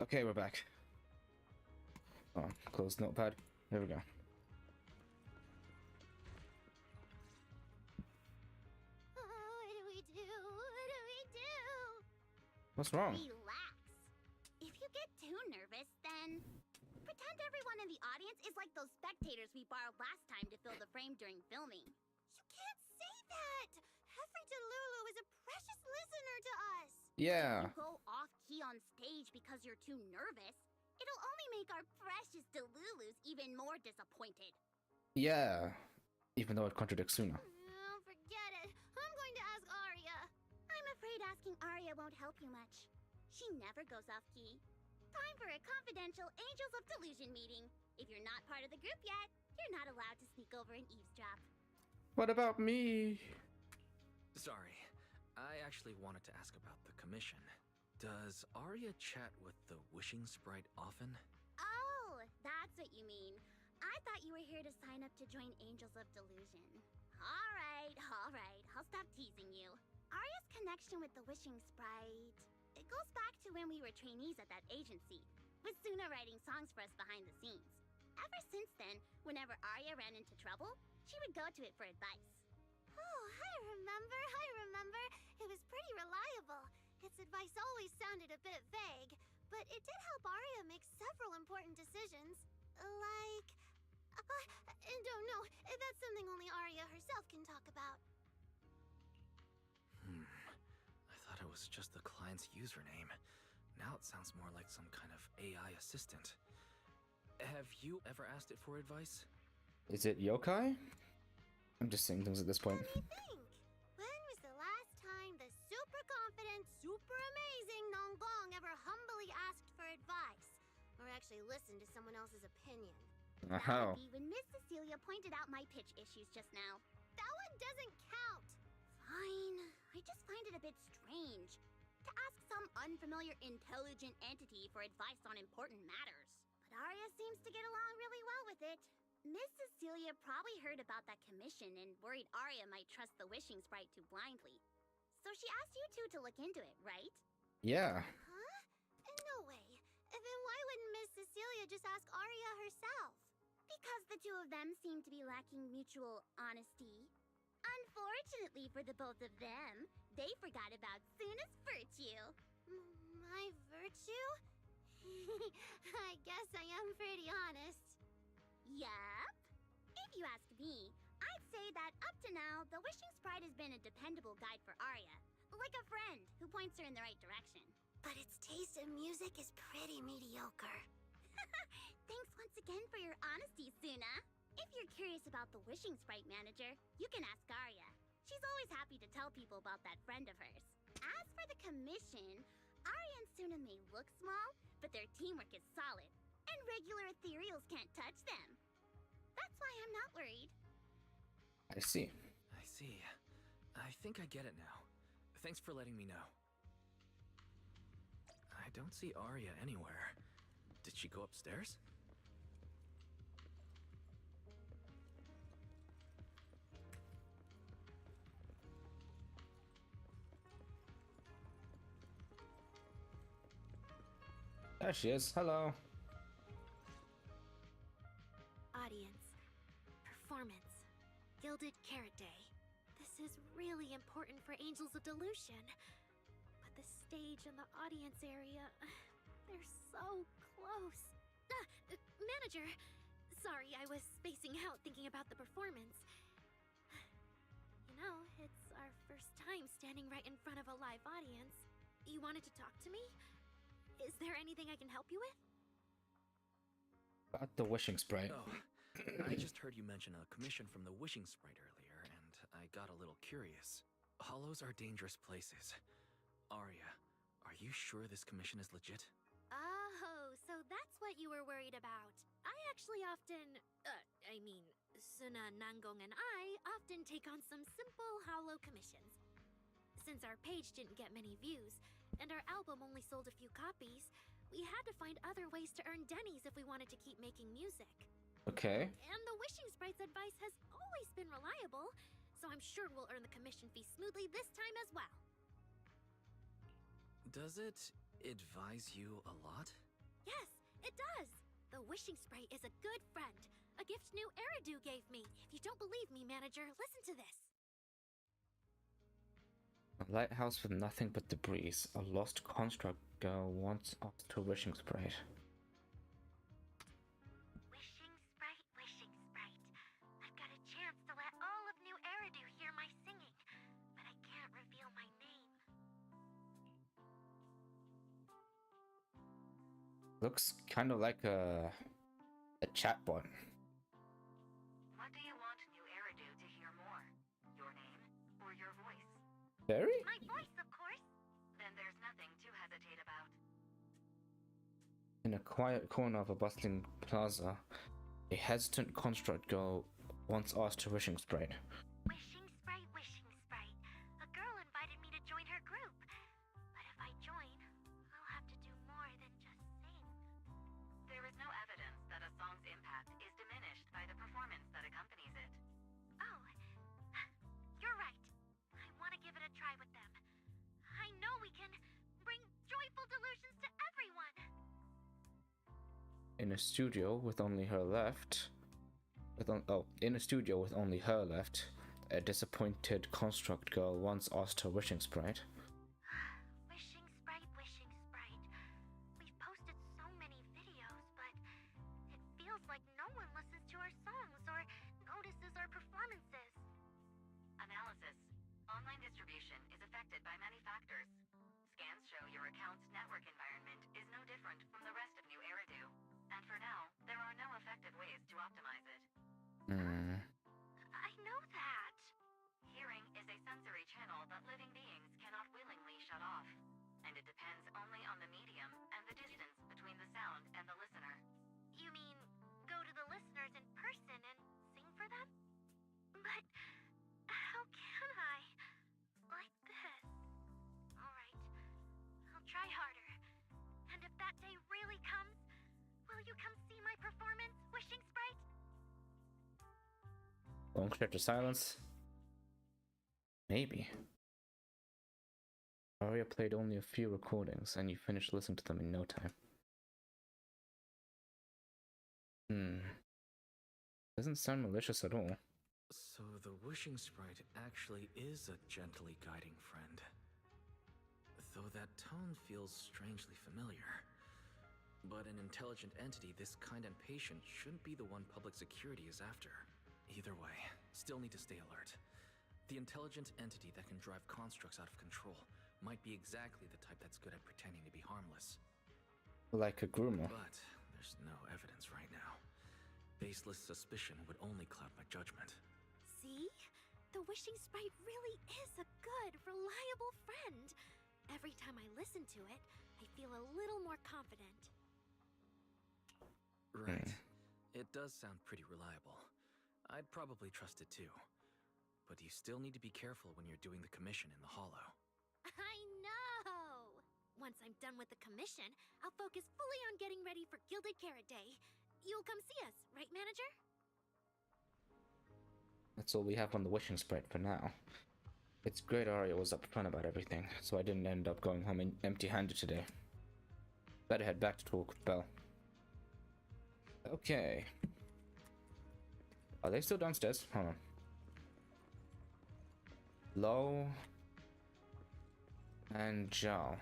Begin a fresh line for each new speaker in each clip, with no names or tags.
Okay, we're back. Oh, close notepad. There we go.
What do we do? What do we do?
What's wrong?
Relax. If you get too nervous, then pretend everyone in the audience is like those spectators we borrowed last time to fill the frame during filming. You can't say that! Every Delulu is a precious listener to us!
Yeah.
If you go off-key on stage because you're too nervous, it'll only make our precious Delulus even more disappointed.
Yeah. Even though it contradicts Suna.
Oh, forget it. I'm going to ask Arya. I'm afraid asking Arya won't help you much. She never goes off-key. Time for a confidential Angels of Delusion meeting. If you're not part of the group yet, you're not allowed to sneak over and eavesdrop.
What about me?
Sorry, I actually wanted to ask about the commission. Does Arya chat with the wishing sprite often?
Oh, that's what you mean. I thought you were here to sign up to join Angels of Delusion. All right. I'll stop teasing you. Arya's connection with the wishing sprite, it goes back to when we were trainees at that agency, with Suna writing songs for us behind the scenes. Ever since then, whenever Arya ran into trouble, she would go to it for advice. Oh, I remember. It was pretty reliable. Its advice always sounded a bit vague, but it did help Arya make several important decisions. Like... don't know. That's something only Arya herself can talk about.
I thought it was just the client's username. Now it sounds more like some kind of AI assistant. Have you ever asked it for advice?
Is it yokai? I'm just saying things at this point.
Let me think. When was the last time the super confident, super amazing Nonggong ever humbly asked for advice? Or actually listened to someone else's opinion? That
How?
would be when Miss Cecilia pointed out my pitch issues just now. That one doesn't count. Fine. I just find it a bit strange to ask some unfamiliar intelligent entity for advice on important matters. But Arya seems to get along really well with it. Miss Cecilia probably heard about that commission and worried Arya might trust the wishing sprite too blindly. So she asked you two to look into it, right?
Yeah.
Huh? No way. Then why wouldn't Miss Cecilia just ask Arya herself? Because the two of them seem to be lacking mutual honesty. Unfortunately for the both of them, they forgot about Suna's virtue. My virtue? I guess I am pretty honest. Yup. If you ask me, I'd say that up to now, the wishing sprite has been a dependable guide for Arya. Like a friend who points her in the right direction. But its taste in music is pretty mediocre. Thanks once again for your honesty, Suna. If you're curious about the wishing sprite manager, you can ask Arya. She's always happy to tell people about that friend of hers. As for the commission, Arya and Suna may look small, but their teamwork is solid, and regular ethereals can't touch them. That's why I'm not worried.
I see.
I see. I think I get it now. Thanks for letting me know. I don't see Arya anywhere. Did she go upstairs?
There she is. Hello.
Audience. Performance. Gilded Carrot Day. This is really important for Angels of Delusion. But the stage and the audience area, they're so close. Manager! Sorry, I was spacing out thinking about the performance. You know, it's our first time standing right in front of a live audience. You wanted to talk to me? Is there anything I can help you with?
About the wishing sprite.
Oh, I just heard you mention a commission from the wishing sprite earlier, and I got a little curious. Hollows are dangerous places. Arya, are you sure this commission is legit?
Oh, so that's what you were worried about. I actually often, Suna, Nangong, and I often take on some simple hollow commissions. Since our page didn't get many views, and our album only sold a few copies, we had to find other ways to earn dennies if we wanted to keep making music.
Okay.
And the wishing sprite's advice has always been reliable, so I'm sure we'll earn the commission fee smoothly this time as well.
Does it advise you a lot?
Yes, it does. The wishing sprite is a good friend. A gift new Eridu gave me. If you don't believe me, manager, listen to this.
A lighthouse with nothing but debris. A lost construct girl wants up to wishing sprite.
Wishing sprite, wishing sprite. I've got a chance to let all of New Eridu hear my singing, but I can't reveal my name.
Looks kind of like a chatbot.
What do you want New Eridu to hear more? Your name or your voice?
Very?
My voice, of course.
Then there's nothing to hesitate about.
In a quiet corner of a bustling plaza, a hesitant construct girl once asked her wishing sprite.
Wishing sprite, wishing sprite. A girl invited me to join her group. But if I join, I'll have to do more than just sing.
There is no evidence that a song's impact is diminished by the performance that accompanies it.
Oh, you're right. I want to give it a try with them. I know we can bring joyful delusions to everyone.
In a studio with only her left, a disappointed construct girl once asked her wishing sprite.
Wishing sprite, wishing sprite. We've posted so many videos, but it feels like no one listens to our songs or notices our performances.
Analysis. Online distribution is affected by many factors. Scans show your account's network environment is no different from the rest of New Eridu. And for now, there are no effective ways to optimize it.
I know that.
Hearing is a sensory channel that living beings cannot willingly shut off. And it depends only on the medium and the distance between the sound and the listener.
You mean go to the listeners in person and sing for them? But how can I? Like this. Alright, I'll try harder. And if that day really comes, will you come see my performance, Wishing Sprite?
Long stretch of silence. Maybe. Aria played only a few recordings, and you finished listening to them in no time. Doesn't sound malicious at all.
So the wishing sprite actually is a gently guiding friend. Though that tone feels strangely familiar. But an intelligent entity this kind and patient shouldn't be the one public security is after. Either way, still need to stay alert. The intelligent entity that can drive constructs out of control might be exactly the type that's good at pretending to be harmless.
Like a groomer.
But there's no evidence right now. Baseless suspicion would only cloud my judgment.
See? The Wishing Sprite really is a good, reliable friend. Every time I listen to it, I feel a little more confident.
Right. It does sound pretty reliable. I'd probably trust it too. But you still need to be careful when you're doing the commission in the Hollow.
I know! Once I'm done with the commission, I'll focus fully on getting ready for Gilded Carrot Day. You'll come see us, right, manager?
That's all we have on the wishing sprite for now. It's great Aria was upfront about everything, so I didn't end up going home empty-handed today. Better head back to talk with Belle. Okay. Are they still downstairs? Hold on. Lo and Zhao.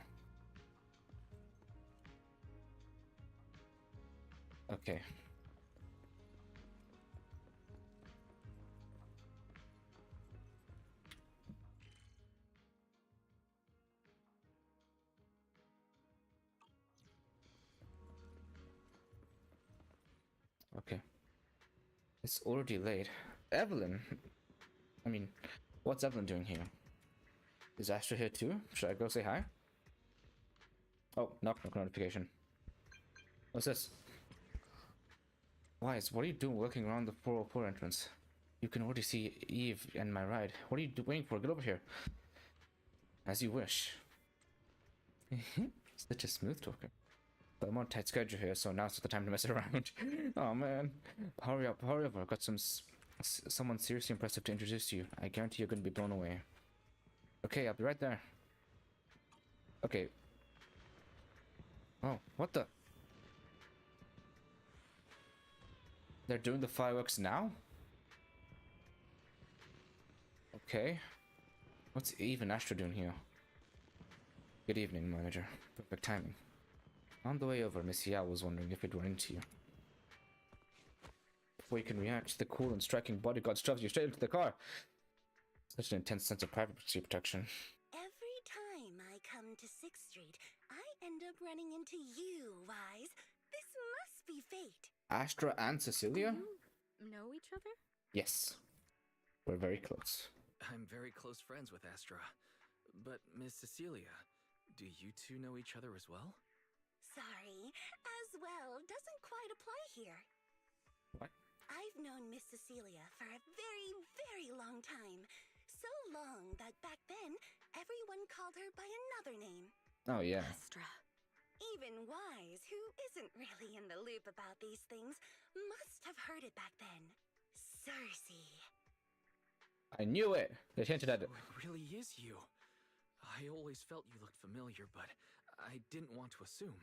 Okay. Okay. It's already late. Evelyn! I mean, what's Evelyn doing here? Is Astra here too? Should I go say hi? Oh, knock notification. What's this? Wise, what are you doing working around the 404 entrance? You can already see Eve and my ride. What are you waiting for? Get over here. As you wish. Such a smooth talker. But I'm on a tight schedule here, so now's not the time to mess around. Oh man. Hurry up, I've got someone seriously impressive to introduce you. I guarantee you're gonna be blown away. Okay, I'll be right there. Okay. Oh, what the? They're doing the fireworks now? Okay. What's even Astra doing here? Good evening, manager. Perfect timing. On the way over, Miss Yao was wondering if we'd run into you. Before you can react, the cool and striking bodyguard shoves you straight into the car. Such an intense sense of privacy protection.
Every time I come to 6th Street, I end up running into you, Wise. This must be fate.
Astra and Cecilia?
You know each other?
Yes. We're very close.
I'm very close friends with Astra. But Miss Cecilia, do you two know each other as well?
Sorry, as well doesn't quite apply here.
What?
I've known Miss Cecilia for a very, very long time. So long that back then, everyone called her by another name.
Oh, yeah.
Astra.
Even Wise, who isn't really in the loop about these things, must have heard it back then. Cersei.
I knew it! They hinted at it.
So it really is you. I always felt you looked familiar, but I didn't want to assume.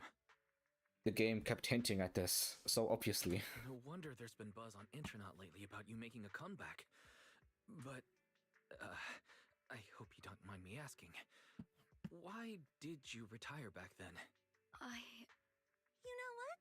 The game kept hinting at this, so obviously.
No wonder there's been buzz on Intronaut lately about you making a comeback. But, I hope you don't mind me asking. Why did you retire back then?
You know what?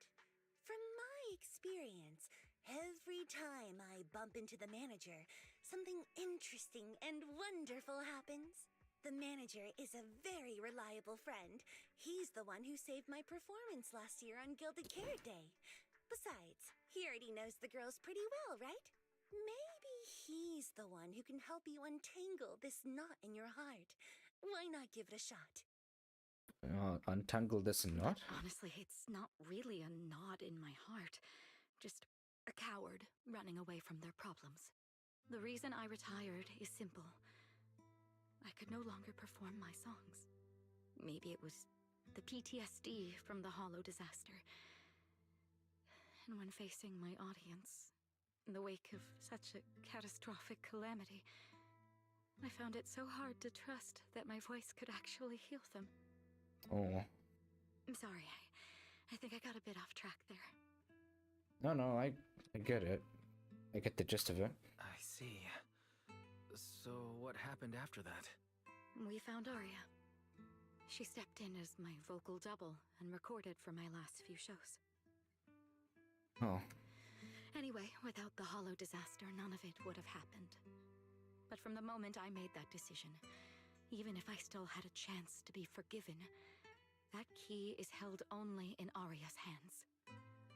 From my experience, every time I bump into the manager, something interesting and wonderful happens. The manager is a very reliable friend. He's the one who saved my performance last year on Gilded Carrot Day. Besides, he already knows the girls pretty well, right? Maybe he's the one who can help you untangle this knot in your heart. Why not give it a shot?
Untangle this knot?
Honestly, it's not really a knot in my heart. Just a coward running away from their problems. The reason I retired is simple. I could no longer perform my songs. Maybe it was the PTSD from the Hollow disaster. And when facing my audience, in the wake of such a catastrophic calamity, I found it so hard to trust that my voice could actually heal them.
Oh.
I'm sorry, I think I got a bit off track there.
No, I get it. I get the gist of it.
I see. So what happened after that?
We found Aria. She stepped in as my vocal double and recorded for my last few shows.
Oh.
Anyway, without the Hollow disaster, none of it would have happened. But from the moment I made that decision, even if I still had a chance to be forgiven, that key is held only in Aria's hands.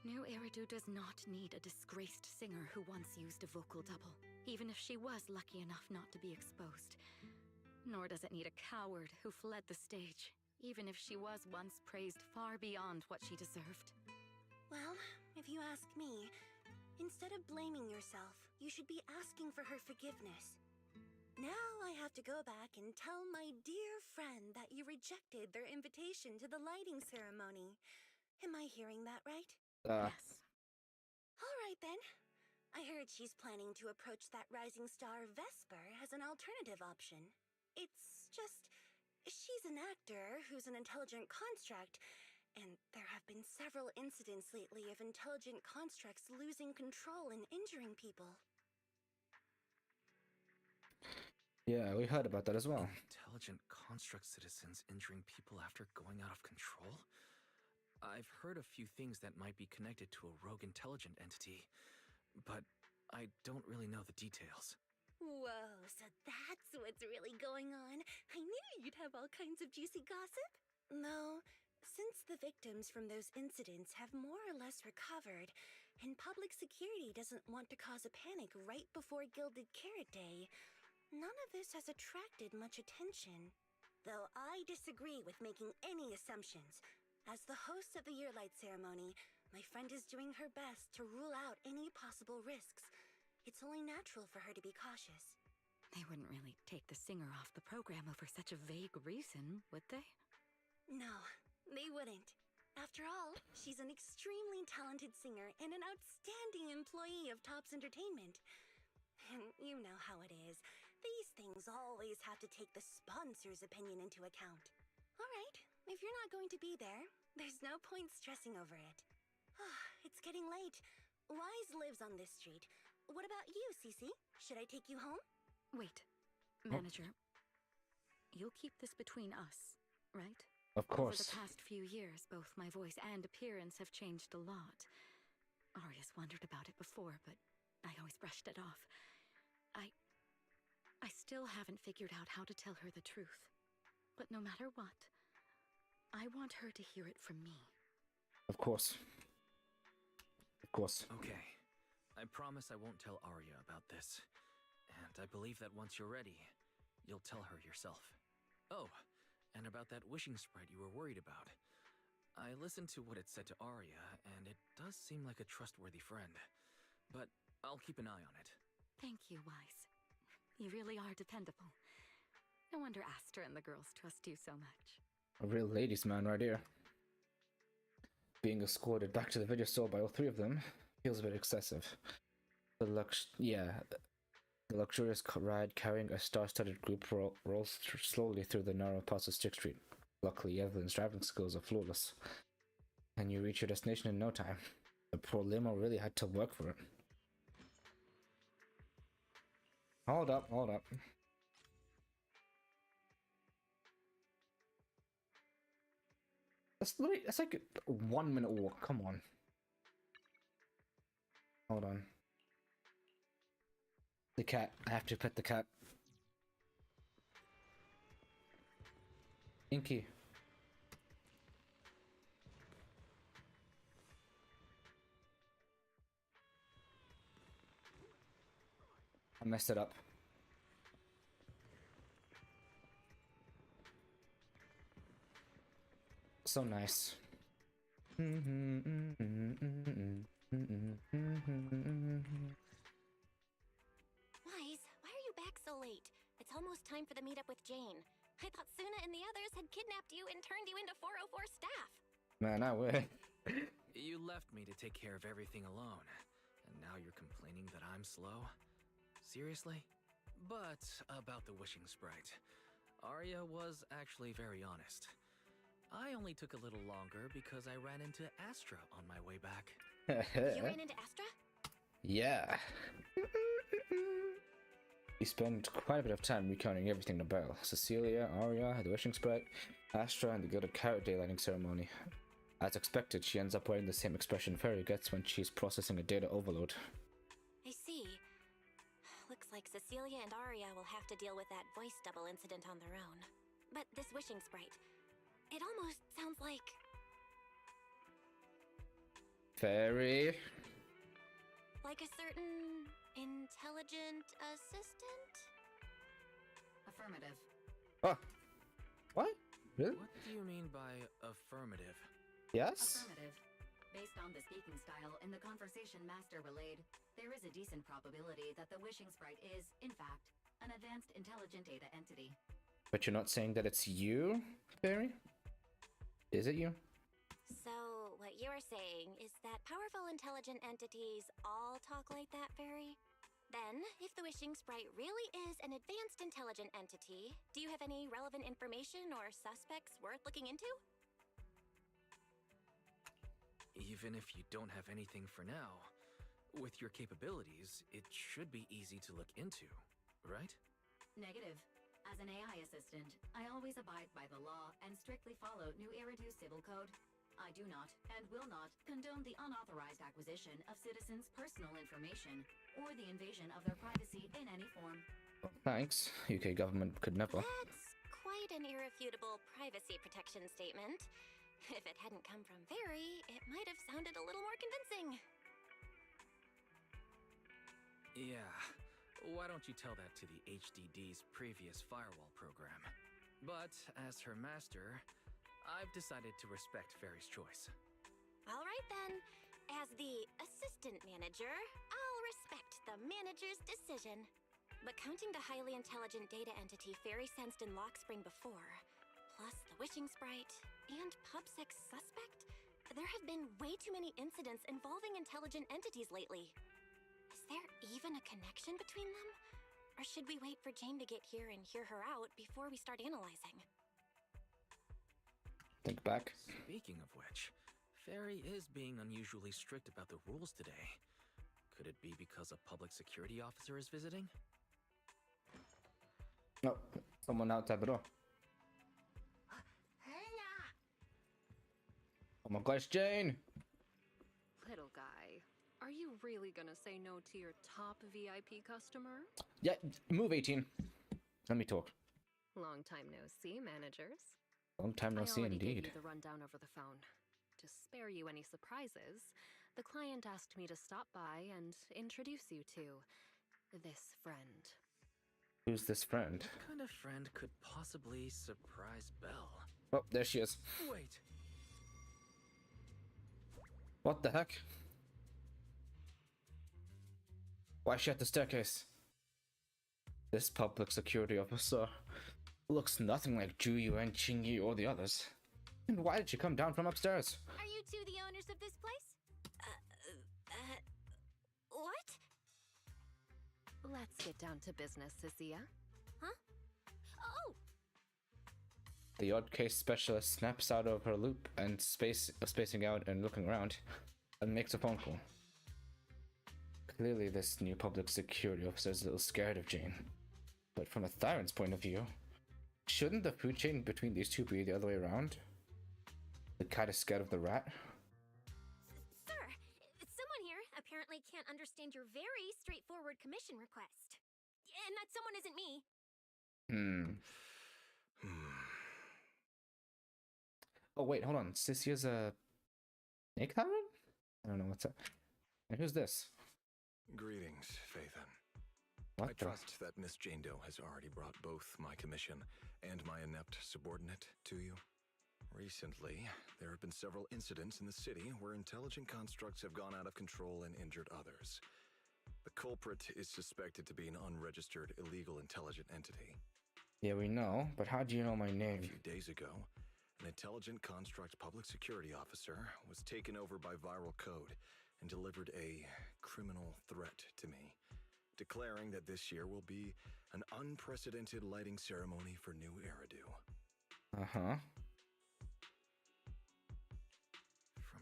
New Eridu does not need a disgraced singer who once used a vocal double, even if she was lucky enough not to be exposed. Nor does it need a coward who fled the stage, even if she was once praised far beyond what she deserved.
Well, if you ask me, instead of blaming yourself, you should be asking for her forgiveness. Now I have to go back and tell my dear friend that you rejected their invitation to the lighting ceremony. Am I hearing that right?
Yes.
All right then. I heard she's planning to approach that rising star Vesper as an alternative option. It's just, she's an actor who's an intelligent construct, and there have been several incidents lately of intelligent constructs losing control and injuring people.
Yeah, we heard about that as well.
Intelligent construct citizens injuring people after going out of control? I've heard a few things that might be connected to a rogue intelligent entity, but I don't really know the details.
Whoa, so that's what's really going on. I knew you'd have all kinds of juicy gossip. No, since the victims from those incidents have more or less recovered, and public security doesn't want to cause a panic right before Gilded Carrot Day, none of this has attracted much attention. Though I disagree with making any assumptions. As the host of the Yearlight ceremony, my friend is doing her best to rule out any possible risks. It's only natural for her to be cautious.
They wouldn't really take the singer off the program over such a vague reason, would they?
No, they wouldn't. After all, she's an extremely talented singer and an outstanding employee of Topps Entertainment. And you know how it is. These things always have to take the sponsor's opinion into account. All right, if you're not going to be there, there's no point stressing over it. It's getting late. Wise lives on this street. What about you, Cece? Should I take you home?
Wait, Manager. You'll keep this between us, right?
Of
Over
course.
the past few years, both my voice and appearance have changed a lot. Aria's wondered about it before, but I always brushed it off. I still haven't figured out how to tell her the truth. But no matter what, I want her to hear it from me.
Of course. Of course.
Okay. I promise I won't tell Arya about this. And I believe that once you're ready, you'll tell her yourself. Oh, and about that wishing sprite you were worried about. I listened to what it said to Arya, and it does seem like a trustworthy friend. But I'll keep an eye on it.
Thank you, Wise. You really are dependable. No wonder Astra and the girls trust you so much.
A real ladies' man right here. Being escorted back to the video store by all three of them feels a bit excessive. The luxurious ride carrying a star-studded group rolls slowly through the narrow parts of Stick Street. Luckily, Evelyn's driving skills are flawless, and you reach your destination in no time. The poor limo really had to work for it. Hold up, hold up. That's like a 1 minute walk, come on. Hold on. The cat, I have to pet the cat. Inky. I messed it up. So nice.
Wise, why are you back so late? It's almost time for the meetup with Jane. I thought Suna and the others had kidnapped you and turned you into 404 staff.
Man, I would.
You left me to take care of everything alone, and now you're complaining that I'm slow? Seriously? But about the wishing sprite. Arya was actually very honest. I only took a little longer because I ran into Astra on my way back.
You ran into Astra?
Yeah. We spent quite a bit of time recounting everything to Belle. Cecilia, Arya, the wishing sprite, Astra, and the Gilded Carrot daylighting ceremony. As expected, she ends up wearing the same expression Fairy gets when she's processing a data overload.
I see. Looks like Cecilia and Arya will have to deal with that voice double incident on their own. But this wishing sprite, it almost sounds like...
Fairy?
like a certain intelligent assistant?
Affirmative.
Oh. What? Really?
What do you mean by affirmative?
Yes?
Affirmative. Based on the speaking style in the conversation Master relayed, there is a decent probability that the wishing sprite is, in fact, an advanced intelligent data entity.
But you're not saying that it's you, Fairy? Is it you?
So, what you're saying is that powerful intelligent entities all talk like that, Fairy? Then, if the wishing sprite really is an advanced intelligent entity, do you have any relevant information or suspects worth looking into?
Even if you don't have anything for now, with your capabilities, it should be easy to look into, right?
Negative. As an AI assistant, I always abide by the law and strictly follow New Eridu Civil Code. I do not, and will not, condone the unauthorized acquisition of citizens' personal information, or the invasion of their privacy in any form.
Thanks. UK government could never.
That's quite an irrefutable privacy protection statement. If it hadn't come from Fairy, it might have sounded a little more convincing.
Yeah. Why don't you tell that to the HDD's previous firewall program? But as her master, I've decided to respect Fairy's choice.
All right then. As the assistant manager, I'll respect the manager's decision. But counting the highly intelligent data entity Fairy sensed in Lockspring before, plus the wishing sprite, and PubSec suspect, there have been way too many incidents involving intelligent entities lately. Is there even a connection between them? Or should we wait for Jane to get here and hear her out before we start analyzing?
Think back.
Speaking of which, Fairy is being unusually strict about the rules today. Could it be because a public security officer is visiting?
No, someone outside the door. Oh my gosh, Jane!
Little guy, are you really gonna say no to your top VIP customer?
Yeah, move 18. Let me talk.
Long time no see, managers.
Long time no
I
see
already gave
indeed.
you the rundown over the phone. To spare you any surprises, the client asked me to stop by and introduce you to this friend.
Who's this friend?
What kind of friend could possibly surprise Belle?
Oh, there she is.
Wait,
What the heck? Why is she at the staircase? This public security officer looks nothing like Zhu Yuan, Qing Yi, or the others. And why did she come down from upstairs?
Are you two the owners of this place?
What?
Let's get down to business, Cecilia.
Huh? Oh!
The odd case specialist snaps out of her loop and spacing out and looking around, and makes a phone call. Clearly, this new public security officer is a little scared of Jane. But from a Thyron's point of view, shouldn't the food chain between these two be the other way around? The cat is scared of the rat?
Sir, someone here apparently can't understand your very straightforward commission request. And that someone isn't me.
Oh wait, hold on. Cicia's a snake Thyron? I don't know what's that. And who's this?
Greetings, Phaethon.
What
I
the?
trust that Miss Jane Doe has already brought both my commission and my inept subordinate to you. Recently, there have been several incidents in the city where intelligent constructs have gone out of control and injured others. The culprit is suspected to be an unregistered illegal intelligent entity.
Yeah, we know, but how do you know my
A
name?
few days ago, an intelligent construct public security officer was taken over by viral code and delivered a criminal threat to me, declaring that this year will be an unprecedented lighting ceremony for New Eridu.
Uh-huh.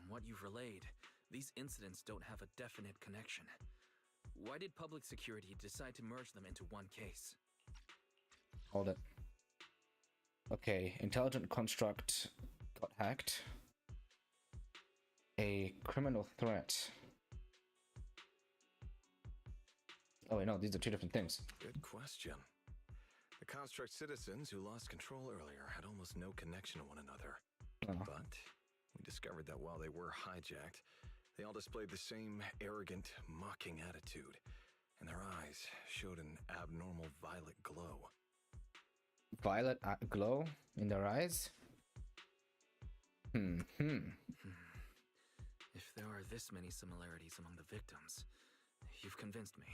from what you've relayed, these incidents don't have a definite connection. Why did public security decide to merge them into one case?
Hold it. Okay, intelligent construct got hacked. A criminal threat. Oh wait, no, these are two different things.
Good question. The construct citizens who lost control earlier had almost no connection to one another.
Oh.
But we discovered that while they were hijacked, they all displayed the same arrogant, mocking attitude, and their eyes showed an abnormal violet glow.
Violet glow in their eyes?
If there are this many similarities among the victims, you've convinced me.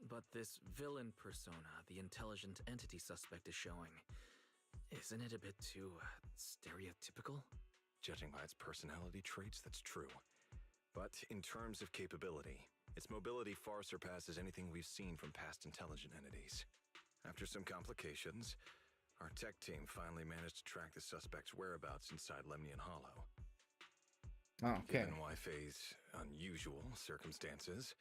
But this villain persona the intelligent entity suspect is showing, isn't it a bit too stereotypical?
Judging by its personality traits, that's true. But in terms of capability, its mobility far surpasses anything we've seen from past intelligent entities. After some complications, our tech team finally managed to track the suspect's whereabouts inside Lemnian Hollow.
Oh, okay.
Given Wai-Fei's unusual circumstances,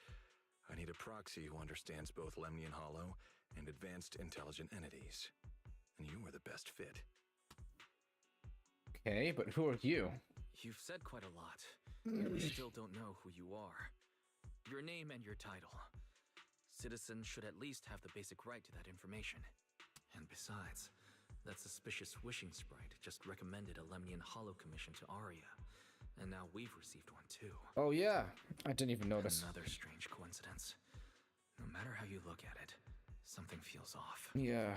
I need a proxy who understands both Lemnian Hollow and advanced intelligent entities. And you are the best fit.
Okay, but who are you?
You've said quite a lot, yet we still don't know who you are. Your name and your title. Citizens should at least have the basic right to that information. And besides, that suspicious wishing sprite just recommended a Lemnian Hollow commission to Arya. And now we've received one too.
Oh yeah, I didn't even notice.
Another strange coincidence. No matter how you look at it, something feels off.
Yeah.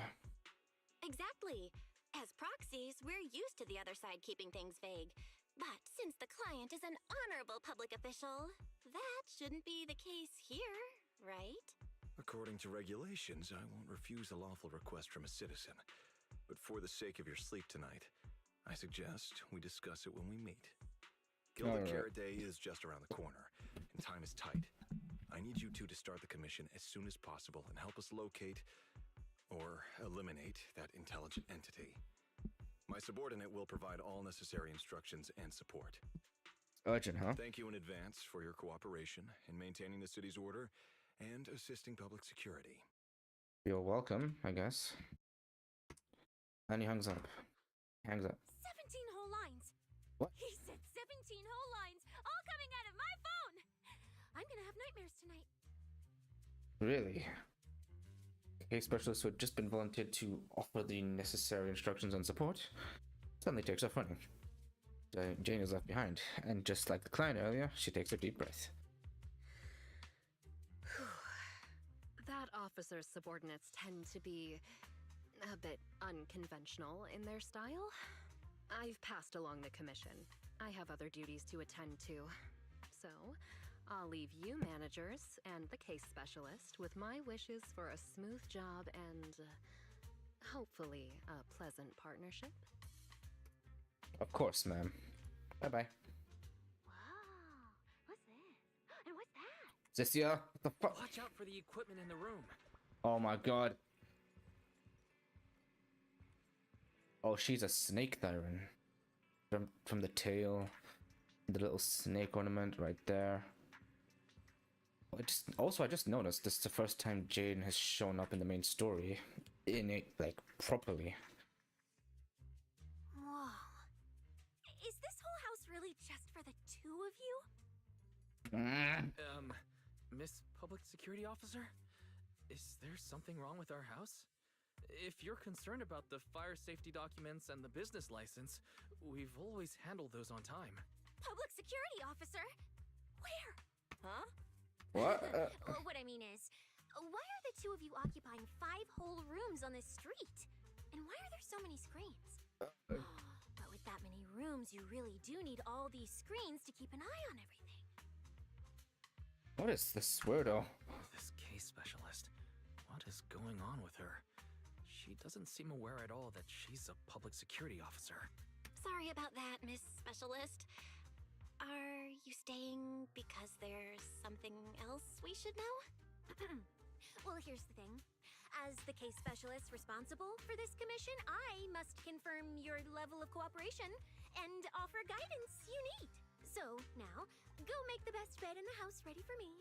Exactly. As proxies, we're used to the other side keeping things vague. But since the client is an honorable public official, that shouldn't be the case here, right?
According to regulations, I won't refuse a lawful request from a citizen. But for the sake of your sleep tonight, I suggest we discuss it when we meet. Gilded
Alright.
Carrot Day is just around the corner, and time is tight. I need you two to start the commission as soon as possible and help us locate or eliminate that intelligent entity. My subordinate will provide all necessary instructions and support.
Urgent, huh?
Thank you in advance for your cooperation in maintaining the city's order and assisting public security.
You're welcome, I guess. And he hangs up. Hangs up.
17 whole lines.
What?
He said 17 whole lines, all coming out of my phone. I'm gonna have nightmares tonight.
Really? The case specialist who had just been volunteered to offer the necessary instructions and support suddenly takes off running. Jane is left behind, and just like the client earlier, she takes a deep breath.
That officer's subordinates tend to be a bit unconventional in their style. I've passed along the commission. I have other duties to attend to. So, I'll leave you managers and the case specialist with my wishes for a smooth job and hopefully a pleasant partnership.
Of course, ma'am. Bye-bye.
Wow, what's this? And what's that?
Cecilia, what the fuck?
Watch out for the equipment in the room.
Oh my god. Oh, she's a snake siren. From the tail, the little snake ornament right there. I just noticed this is the first time Jane has shown up in the main story in it, like, properly.
Whoa. Is this whole house really just for the two of you?
Miss Public Security Officer? Is there something wrong with our house? If you're concerned about the fire safety documents and the business license, we've always handled those on time.
Public security officer? Where? Huh?
What?
What I mean is, why are the two of you occupying 5 whole rooms on this street? And why are there so many screens? But with that many rooms, you really do need all these screens to keep an eye on everything.
What is this weirdo?
This case specialist. What is going on with her? She doesn't seem aware at all that she's a public security officer.
Sorry about that, Miss Specialist. Are you staying because there's something else we should know? Well, here's the thing. As the case specialist responsible for this commission, I must confirm your level of cooperation and offer guidance you need. So, now, go make the best bed in the house ready for me.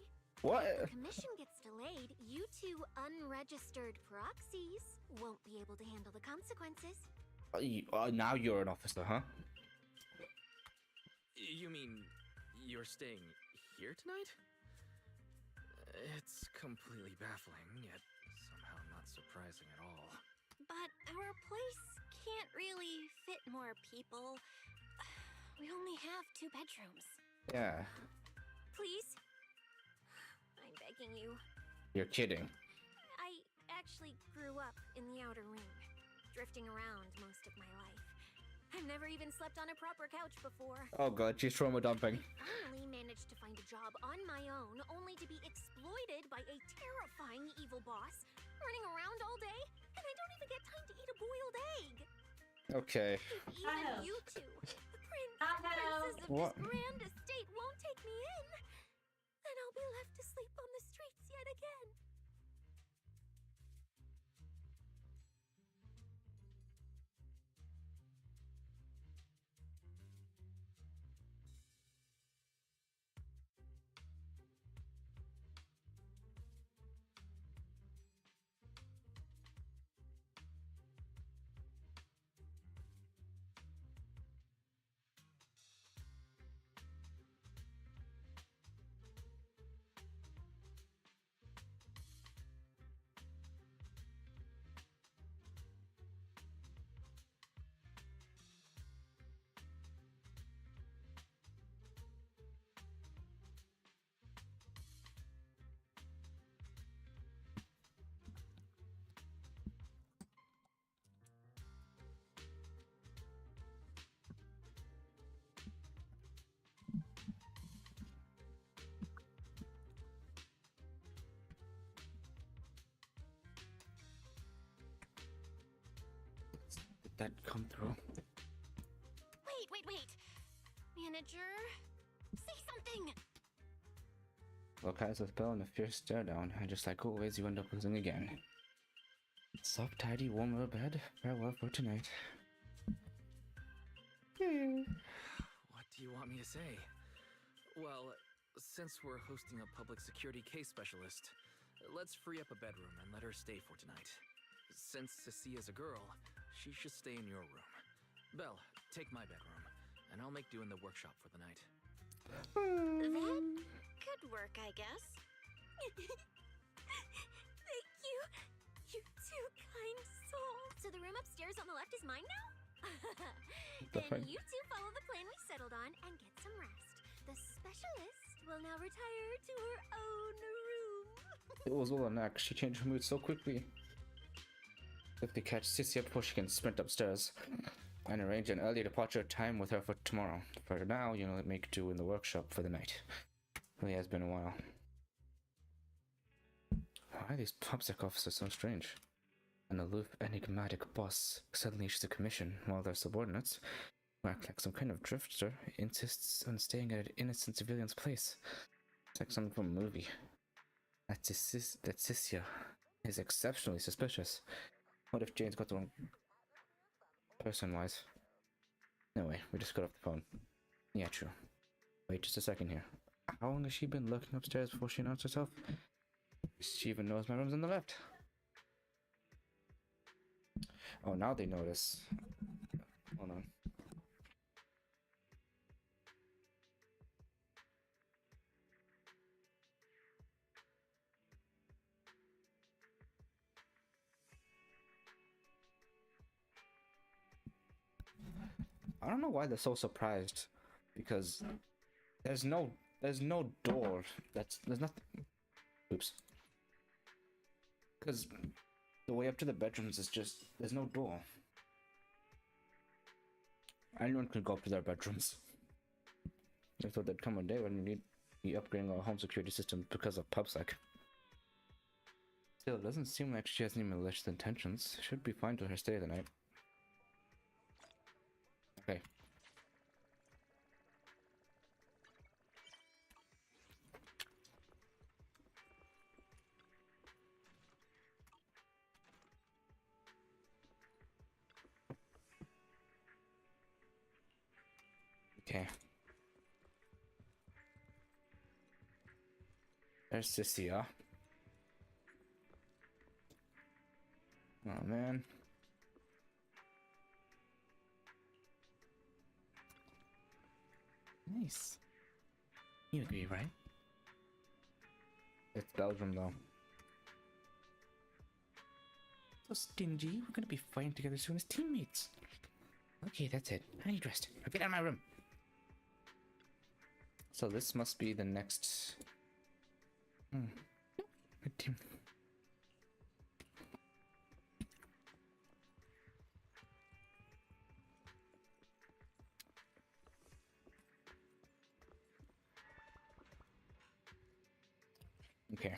What?
If the commission gets delayed, you two unregistered proxies won't be able to handle the consequences.
Now you're an officer, huh?
You mean you're staying here tonight? It's completely baffling, yet somehow not surprising at all.
But our place can't really fit more people. We only have 2 bedrooms.
Yeah.
Please? I'm begging you.
You're kidding.
I actually grew up in the Outer Ring, drifting around most of my life. I've never even slept on a proper couch before.
Oh god, she's trauma dumping.
Finally managed to find a job on my own, only to be exploited by a terrifying evil boss, running around all day, and I don't even get time to eat a boiled egg.
Okay.
If even you two, the princes of
What?
this grand estate, won't take me in, then I'll be left to sleep on the streets yet again.
Did that come through?
Wait. Manager, say something!
Well, Kaiser's spell and a fierce stare down, and just like always, you end up losing again. Soft, tidy, warmer bed. Farewell for tonight.
What do you want me to say? Well, since we're hosting a public security case specialist, let's free up a bedroom and let her stay for tonight. Since Cecia's a girl, she should stay in your room. Belle, take my bedroom, and I'll make do in the workshop for the night.
That could work, I guess.
Thank you. You two kind souls.
So the room upstairs on the left is mine now?
The
Then
fuck?
you two follow the plan we settled on and get some rest. The specialist will now retire to her own room.
It was all an act. She changed her mood so quickly. Quickly catch Sissy up before she can sprint upstairs and arrange an early departure time with her for tomorrow. For now, you know, make do in the workshop for the night. Really has been a while. Why are these PubSec officers so strange? An aloof, enigmatic boss suddenly issues a commission, while their subordinates, who act like some kind of drifter, insists on staying at an innocent civilian's place. It's like something from a movie. That Sissia is exceptionally suspicious. What if Jane's got the wrong person-wise? Anyway, we just got off the phone. Yeah, true. Wait just a second here. How long has she been lurking upstairs before she announced herself? She even knows my room's on the left. Oh, now they notice. Hold on. I don't know why they're so surprised, because there's no door. There's nothing. Oops. Because the way up to the bedrooms is just there's no door. Anyone can go up to their bedrooms. I thought there'd come a day when we need to be upgrading our home security system because of PubSec. Still, it doesn't seem like she has any malicious intentions. Should be fine to her stay the night. Okay. Okay. There's Cecilia. Oh man. Nice. You agree, right? It's Belgium though. So stingy. We're gonna be fighting together soon as teammates. Okay, that's it. How are you dressed? Now get out of my room. So this must be the next. Good team. Okay.